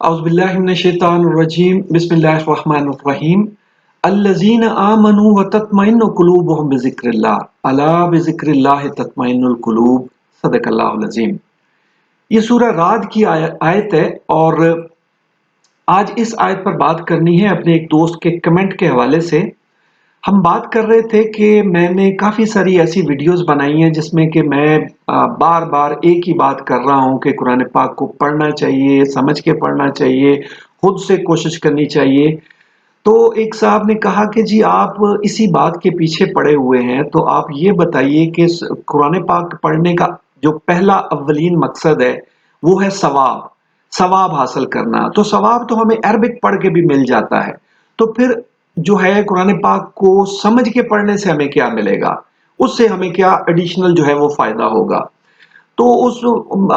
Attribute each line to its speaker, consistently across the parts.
Speaker 1: औज़ुबिल्लाहि मिनश्शैतानिर्रजीम बिस्मिल्लाहिर्रहमानिर्रहीम अल्लज़ीना आमनू व तत्मइन्नु क़ुलूबुहुम बिज़िक्रिल्लाह अला बिज़िक्रिल्लाहि तत्मइन्नुल क़ुलूब सदक़ल्लाहुल अज़ीम। ये सूरह राद की आयत है और आज इस आयत पर बात करनी है अपने एक दोस्त के कमेंट के हवाले से। हम बात कर रहे थे कि मैंने काफ़ी सारी ऐसी वीडियोस बनाई हैं जिसमें कि मैं बार-बार एक ही बात कर रहा हूँ कि कुरान पाक को पढ़ना चाहिए, समझ के पढ़ना चाहिए, खुद से कोशिश करनी चाहिए। तो एक साहब ने कहा कि जी आप इसी बात के पीछे पड़े हुए हैं, तो आप ये बताइए कि कुरान पाक पढ़ने का जो पहला अव्वलीन मकसद है, वो है सवाब, सवाब हासिल करना। तो सवाब तो हमें अरबिक पढ़ के भी मिल जाता है। तो फिर जो है कुरान पाक को समझ के पढ़ने से हमें क्या मिलेगा? उससे हमें क्या एडिशनल जो है वो फ़ायदा होगा? तो उस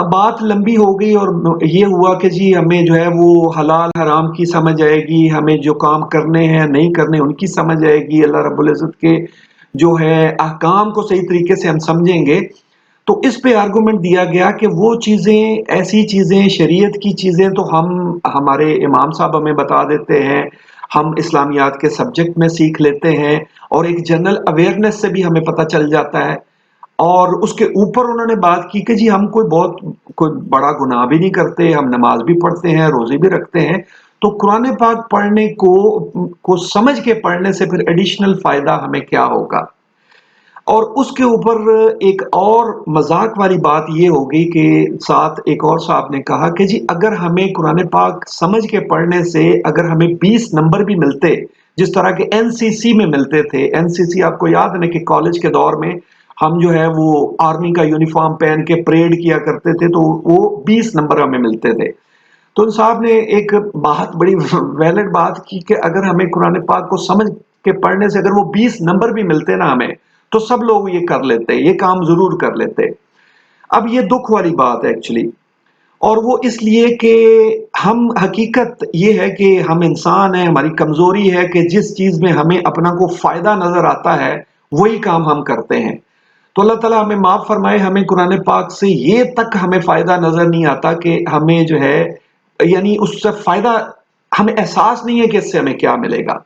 Speaker 1: बात लंबी हो गई और ये हुआ कि जी हमें जो है वो हलाल हराम की समझ आएगी, हमें जो काम करने हैं, नहीं करने उनकी समझ आएगी, अल्लाह रब्बुल इज़्ज़त के जो है अहकाम को सही तरीके से हम समझेंगे। तो इस पे आर्गुमेंट दिया गया कि वो चीज़ें, ऐसी चीज़ें, शरीयत की चीज़ें तो हम हमारे इमाम साहब हमें बता देते हैं, हम इस्लामियात के सब्जेक्ट में सीख लेते हैं और एक जनरल अवेयरनेस से भी हमें पता चल जाता है। और उसके ऊपर उन्होंने बात की कि जी हम कोई बड़ा गुनाह भी नहीं करते, हम नमाज़ भी पढ़ते हैं, रोज़े भी रखते हैं। तो कुरान पाक पढ़ने को समझ के पढ़ने से फिर एडिशनल फ़ायदा हमें क्या होगा? और उसके ऊपर एक और मज़ाक वाली बात ये हो गई कि साथ एक और साहब ने कहा कि जी अगर हमें कुरान पाक समझ के पढ़ने से अगर हमें 20 नंबर भी मिलते, जिस तरह के एनसीसी में मिलते थे। एनसीसी आपको याद है ना कि कॉलेज के दौर में हम जो है वो आर्मी का यूनिफ़ॉर्म पहन के परेड किया करते थे, तो वो 20 नंबर हमें मिलते थे। तो उन साहब ने एक बात बड़ी वैलिड बात की कि अगर हमें कुरान पाक को समझ के पढ़ने से अगर वो 20 नंबर भी मिलते ना हमें, तो सब लोग ये कर लेते, ये काम ज़रूर कर लेते। अब ये दुःख वाली बात है एक्चुअली, और वो इसलिए कि हम हकीकत ये है कि हम इंसान हैं, हमारी कमज़ोरी है कि जिस चीज़ में हमें अपना को फ़ायदा नज़र आता है, वही काम हम करते हैं। तो अल्लाह ताला हमें माफ़ फ़रमाए, हमें कुरान पाक से ये तक हमें फ़ायदा नज़र नहीं आता कि हमें जो है यानी उससे फ़ायदा हमें एहसास नहीं है कि इससे हमें क्या मिलेगा।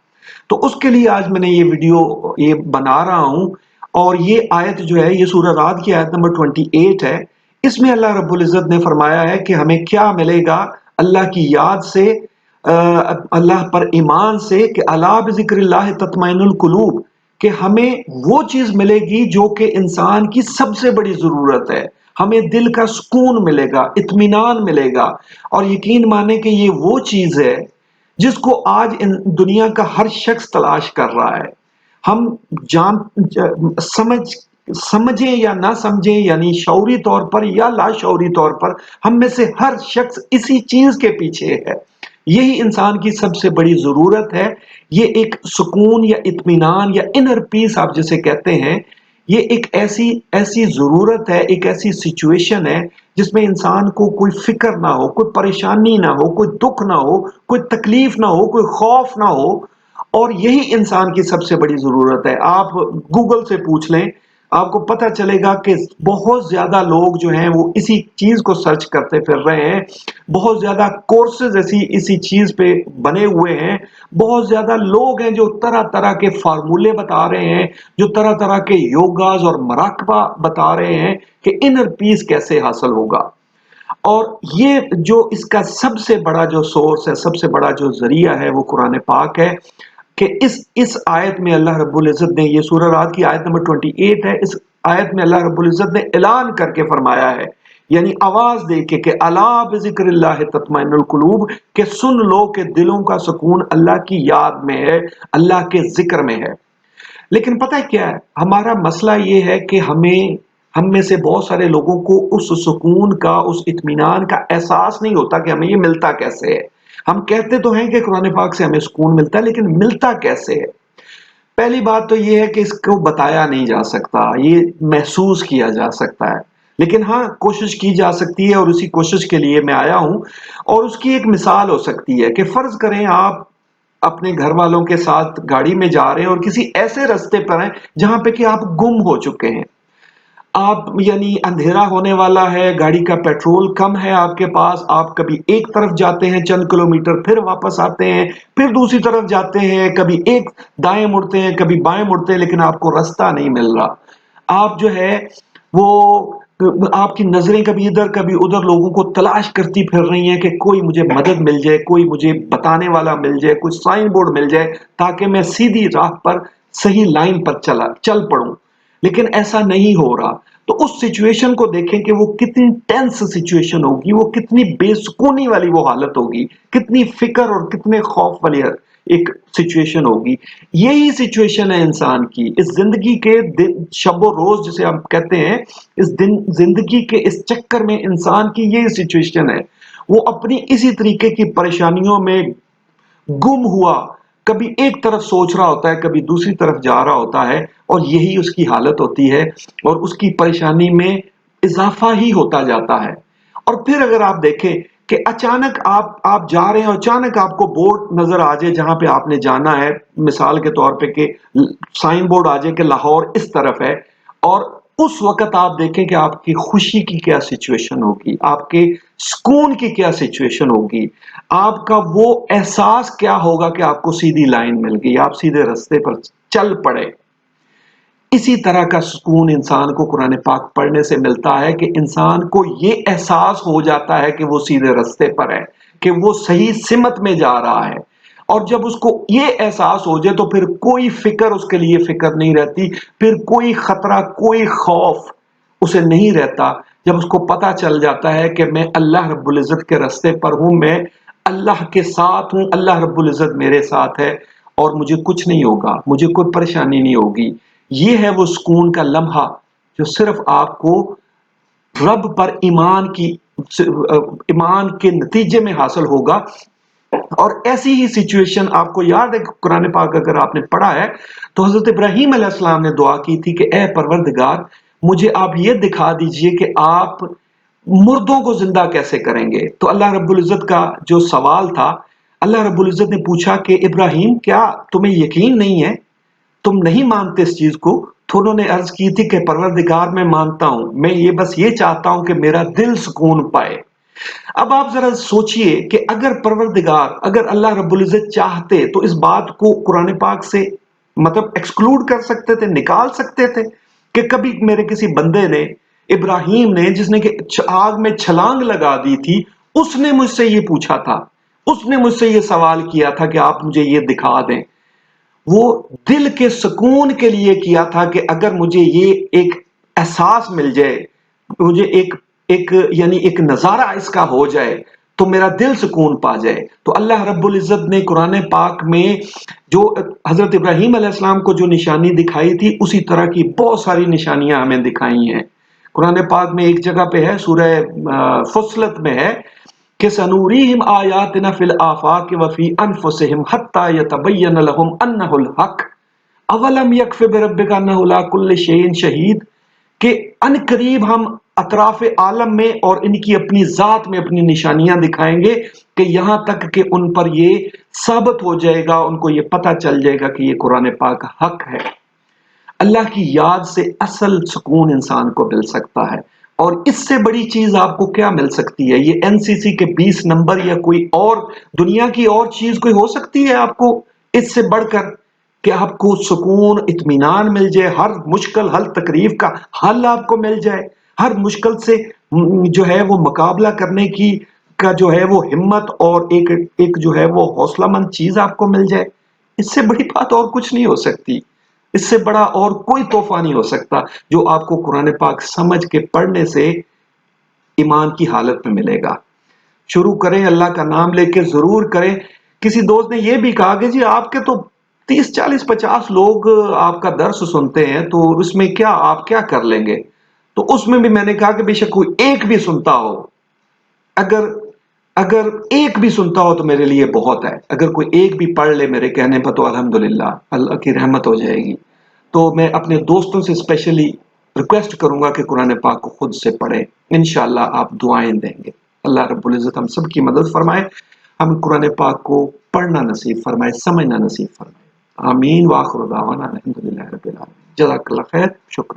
Speaker 1: तो उसके लिए आज मैंने ये वीडियो ये बना रहा हूँ और ये आयत जो है ये सूरह राद की आयत नंबर 28 है। इसमें अल्लाह रब्बुल इज़्ज़त ने फ़रमाया है कि हमें क्या मिलेगा अल्लाह की याद से, अल्लाह पर ईमान से कि अला बिज़िक्रिल्लाहि तत्मइन्नुल क़ुलूब, कि हमें वो चीज़ मिलेगी जो कि इंसान की सबसे बड़ी ज़रूरत है। हमें दिल का सुकून मिलेगा, इत्मीनान मिलेगा और यकीन माने कि ये वो चीज़ है जिसको आज इन दुनिया का हर शख्स तलाश कर रहा है। हम जान समझें या ना समझें, यानी शऊरी तौर पर या लाशऊरी तौर पर, हम में से हर शख्स इसी चीज़ के पीछे है। यही इंसान की सबसे बड़ी ज़रूरत है। ये एक सुकून या इत्मीनान या इनर पीस आप जिसे कहते हैं, ये एक ऐसी ऐसी ज़रूरत है, एक ऐसी सिचुएशन है जिसमें इंसान को कोई फ़िक्र ना हो, कोई परेशानी ना हो, कोई दुःख ना हो, कोई तकलीफ़ ना हो, कोई खौफ़ ना हो, और यही इंसान की सबसे बड़ी ज़रूरत है। आप गूगल से पूछ लें, आपको पता चलेगा कि बहुत ज़्यादा लोग जो हैं वो इसी चीज़ को सर्च करते फिर रहे हैं। बहुत ज़्यादा कोर्सेज़ इसी चीज़ पे बने हुए हैं। बहुत ज़्यादा लोग हैं जो तरह-तरह के फ़ॉर्मूले बता रहे हैं, जो तरह-तरह के योगाज़ और मराक़बा बता रहे हैं कि इनर पीस कैसे हासिल होगा। और ये जो इसका सबसे बड़ा जो सोर्स है, सबसे बड़ा जो ज़रिया है वो कुरान पाक है कि इस आयत में अल्लाह रब्बुल इज़्ज़त ने, ये सूरह राद की आयत नंबर 28 है, इस आयत में अल्लाह रब्बुल इज़्ज़त ने ऐलान करके फरमाया है, यानी आवाज़ दे के कि अला बिज़िक्रिल्लाहि तत्मइन्नुल क़ुलूब, कि सुन लो कि दिलों का सुकून अल्लाह की याद में है, अल्लाह के ज़िक्र में है। लेकिन पता है क्या है? हमारा मसला ये है कि हम में से बहुत सारे लोगों को उस सुकून का, उस इत्मीनान का एहसास नहीं होता कि हमें ये मिलता कैसे है। हम कहते तो हैं कि कुरान पाक से हमें सुकून मिलता है, लेकिन मिलता कैसे है? पहली बात तो ये है कि इसको बताया नहीं जा सकता, ये महसूस किया जा सकता है। लेकिन हाँ, कोशिश की जा सकती है और उसी कोशिश के लिए मैं आया हूँ। और उसकी एक मिसाल हो सकती है कि फ़र्ज़ करें आप अपने घर वालों के साथ गाड़ी में जा रहे हैं और किसी ऐसे रास्ते पर हैं जहाँ पे कि आप गुम हो चुके हैं। آپ یعنی اندھیرا ہونے والا ہے، گاڑی کا پیٹرول کم ہے آپ کے پاس، آپ کبھی ایک طرف جاتے ہیں چند کلومیٹر، پھر واپس آتے ہیں، پھر دوسری طرف جاتے ہیں، کبھی ایک دائیں مڑتے ہیں کبھی بائیں مڑتے ہیں، لیکن آپ کو راستہ نہیں مل رہا۔ آپ جو ہے وہ آپ کی نظریں کبھی ادھر کبھی ادھر لوگوں کو تلاش کرتی پھر رہی ہیں کہ کوئی مجھے مدد مل جائے، کوئی مجھے بتانے والا مل جائے، کوئی سائن بورڈ مل جائے تاکہ میں سیدھی راہ پر صحیح لائن پر چل پڑوں، لیکن ایسا نہیں ہو رہا۔ تو اس سچویشن کو دیکھیں کہ وہ کتنی ٹینس سچویشن ہوگی، وہ کتنی بے سکونی والی وہ حالت ہوگی، کتنی فکر اور کتنے خوف والی ایک سچویشن ہوگی۔ یہی سچویشن ہے انسان کی اس زندگی کے شب و روز جسے ہم کہتے ہیں، اس زندگی کے اس چکر میں انسان کی یہی سچویشن ہے۔ وہ اپنی اسی طریقے کی پریشانیوں میں گم ہوا، کبھی ایک طرف سوچ رہا ہوتا ہے کبھی دوسری طرف جا رہا ہوتا ہے، اور یہی اس کی حالت ہوتی ہے، اور اس کی پریشانی میں اضافہ ہی ہوتا جاتا ہے۔ اور پھر اگر آپ دیکھیں کہ اچانک آپ جا رہے ہیں، اچانک آپ کو بورڈ نظر آ جائے جہاں پہ آپ نے جانا ہے، مثال کے طور پہ کہ سائن بورڈ آ جائے کہ لاہور اس طرف ہے، اور اس وقت آپ دیکھیں کہ آپ کی خوشی کی کیا سچویشن ہوگی، آپ کے سکون کی کیا سچویشن ہوگی، آپ کا وہ احساس کیا ہوگا کہ آپ کو سیدھی لائن مل گئی، آپ سیدھے رستے پر چل پڑے۔ اسی طرح کا سکون انسان کو قرآن پاک پڑھنے سے ملتا ہے کہ انسان کو یہ احساس ہو جاتا ہے کہ وہ سیدھے رستے پر ہے، کہ وہ صحیح سمت میں جا رہا ہے۔ اور جب اس کو یہ احساس ہو جائے تو پھر کوئی فکر اس کے لیے فکر نہیں رہتی، پھر کوئی خطرہ کوئی خوف اسے نہیں رہتا، جب اس کو پتا چل جاتا ہے کہ میں اللہ رب العزت کے رستے پر ہوں، میں اللہ کے ساتھ ہوں، اللہ رب العزت میرے ساتھ ہے، اور مجھے کچھ نہیں ہوگا، مجھے کوئی پریشانی نہیں ہوگی۔ یہ ہے وہ سکون کا لمحہ جو صرف آپ کو رب پر ایمان کے نتیجے میں حاصل ہوگا۔ اور ایسی ہی سچویشن آپ کو یاد ہے کہ قرآن پاک اگر آپ نے پڑھا ہے تو حضرت ابراہیم علیہ السلام نے دعا کی تھی کہ اے پروردگار، مجھے آپ یہ دکھا دیجئے کہ آپ مردوں کو زندہ کیسے کریں گے۔ تو اللہ رب العزت کا جو سوال تھا، اللہ رب العزت نے پوچھا کہ ابراہیم کیا تمہیں یقین نہیں ہے، تم نہیں مانتے اس چیز کو؟ تو انہوں نے عرض کی تھی کہ پروردگار میں مانتا ہوں، میں بس یہ چاہتا ہوں کہ میرا دل سکون پائے۔ اب آپ ذرا سوچئے کہ اگر پروردگار، اگر اللہ رب العزت چاہتے تو اس بات کو قرآن پاک سے مطلب ایکسکلوڈ کر سکتے تھے، نکال سکتے تھے کہ کبھی میرے کسی بندے نے، ابراہیم نے جس نے کہ آگ میں چھلانگ لگا دی تھی، اس نے مجھ سے یہ پوچھا تھا، اس نے مجھ سے یہ سوال کیا تھا کہ آپ مجھے یہ دکھا دیں۔ وہ دل کے سکون کے لیے کیا تھا کہ اگر مجھے یہ ایک احساس مل جائے، مجھے یعنی ایک نظارہ اس کا ہو جائے تو میرا دل سکون پا جائے۔ تو اللہ رب العزت نے قرآن پاک میں جو حضرت ابراہیم علیہ السلام کو جو نشانی دکھائی تھی، اسی طرح کی بہت ساری نشانیاں ہمیں دکھائی ہیں۔ قرآن پاک میں ایک جگہ پہ ہے، سورہ فصلت میں ہے کہ سنوریہم آیاتنا فی الآفاق وفی انفسہم حتی یتبین لہم انہ الحق اولم یکف بربک انہ علی کل شیء شہید، کہ ان قریب ہم اطراف عالم میں اور ان کی اپنی ذات میں اپنی نشانیاں دکھائیں گے کہ یہاں تک کہ ان پر یہ ثابت ہو جائے گا، ان کو یہ پتہ چل جائے گا کہ یہ قرآن پاک حق ہے۔ اللہ کی یاد سے اصل سکون انسان کو مل سکتا ہے، اور اس سے بڑی چیز آپ کو کیا مل سکتی ہے؟ یہ NCC کے 20 نمبر یا کوئی اور دنیا کی اور چیز کوئی ہو سکتی ہے آپ کو اس سے بڑھ کر کہ آپ کو سکون اطمینان مل جائے، ہر مشکل حل تکلیف کا حل آپ کو مل جائے، ہر مشکل سے جو ہے وہ مقابلہ کرنے کی کا جو ہے وہ ہمت اور ایک جو ہے وہ حوصلہ مند چیز آپ کو مل جائے؟ اس سے بڑی بات اور کچھ نہیں ہو سکتی، اس سے بڑا اور کوئی تحفہ نہیں ہو سکتا جو آپ کو قرآن پاک سمجھ کے پڑھنے سے ایمان کی حالت میں ملے گا۔ شروع کریں اللہ کا نام لے کے، ضرور کریں۔ کسی دوست نے یہ بھی کہا کہ جی آپ کے تو 30 40 50 لوگ آپ کا درس سنتے ہیں، تو اس میں کیا آپ کیا کر لیں گے؟ تو اس میں بھی میں نے کہا کہ بے شک کوئی ایک بھی سنتا ہو، اگر ایک بھی سنتا ہو تو میرے لیے بہت ہے۔ اگر کوئی ایک بھی پڑھ لے میرے کہنے پر تو الحمدللہ اللہ کی رحمت ہو جائے گی۔ تو میں اپنے دوستوں سے اسپیشلی ریکویسٹ کروں گا کہ قرآن پاک کو خود سے پڑھیں، انشاءاللہ آپ دعائیں دیں گے۔ اللہ رب العزت ہم سب کی مدد فرمائے، ہم قرآن پاک کو پڑھنا نصیب فرمائے، سمجھنا نصیب فرمائے۔ آمین، وآخر دعوانا الحمدللہ رب العالمین۔ جزاک اللہ خیر، شکریہ۔